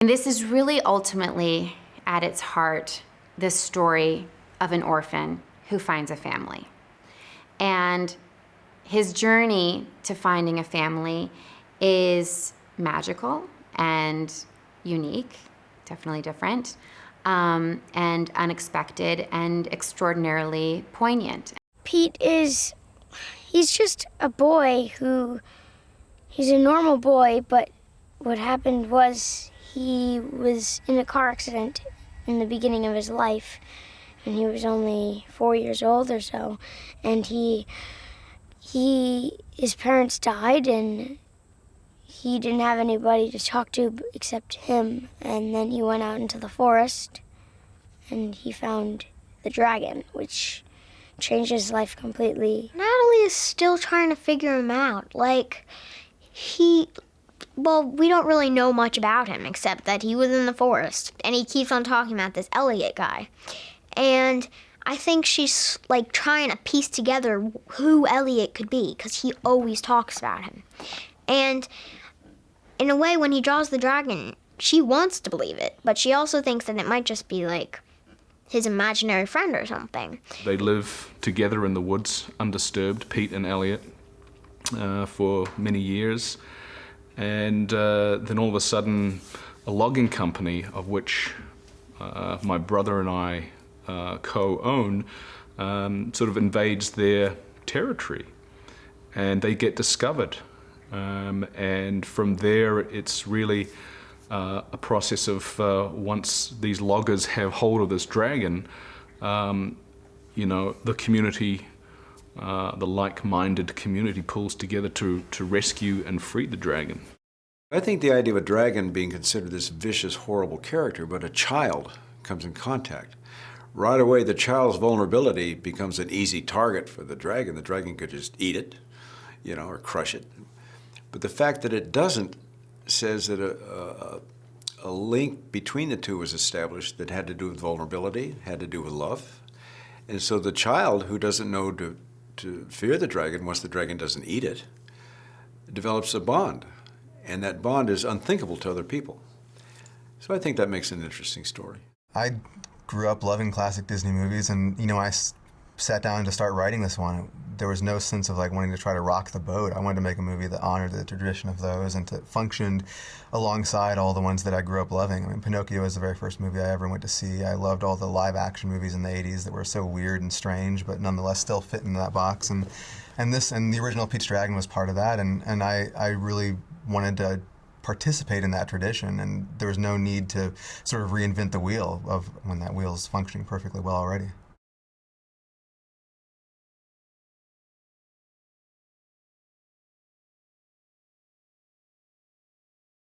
And this is really ultimately, at its heart, the story of an orphan who finds a family. And his journey to finding a family is magical and unique, definitely different, and unexpected and extraordinarily poignant. Pete he's just a boy he's a normal boy, but what happened was he was in a car accident in the beginning of his life, and he was only 4 years old or so, and his parents died, and he didn't have anybody to talk to except him, and then he went out into the forest, and he found the dragon, which changed his life completely. Natalie is still trying to figure him out. We don't really know much about him except that he was in the forest, and he keeps on talking about this Elliott guy. And I think she's trying to piece together who Elliott could be, because he always talks about him. And in a way, when he draws the dragon, she wants to believe it, but she also thinks that it might just be his imaginary friend or something. They live together in the woods, undisturbed, Pete and Elliott, for many years. And then all of a sudden, a logging company, of which my brother and I co-own, sort of invades their territory. And they get discovered. And from there, it's really a process of once these loggers have hold of this dragon, the community, the like-minded community pulls together to rescue and free the dragon. I think the idea of a dragon being considered this vicious, horrible character, but a child comes in contact. Right away, the child's vulnerability becomes an easy target for the dragon. The dragon could just eat it, or crush it. But the fact that it doesn't says that a link between the two was established that had to do with vulnerability, had to do with love. And so the child, who doesn't know to fear the dragon once the dragon doesn't eat it, develops a bond. And that bond is unthinkable to other people. So I think that makes an interesting story. I grew up loving classic Disney movies, and I sat down to start writing this one. There was no sense of wanting to try to rock the boat. I wanted to make a movie that honored the tradition of those and that functioned alongside all the ones that I grew up loving. I mean, Pinocchio was the very first movie I ever went to see. I loved all the live action movies in the 80s that were so weird and strange, but nonetheless still fit into that box. And the original Pete's Dragon was part of that, and I really wanted to participate in that tradition, and there was no need to sort of reinvent the wheel of when that wheel is functioning perfectly well already.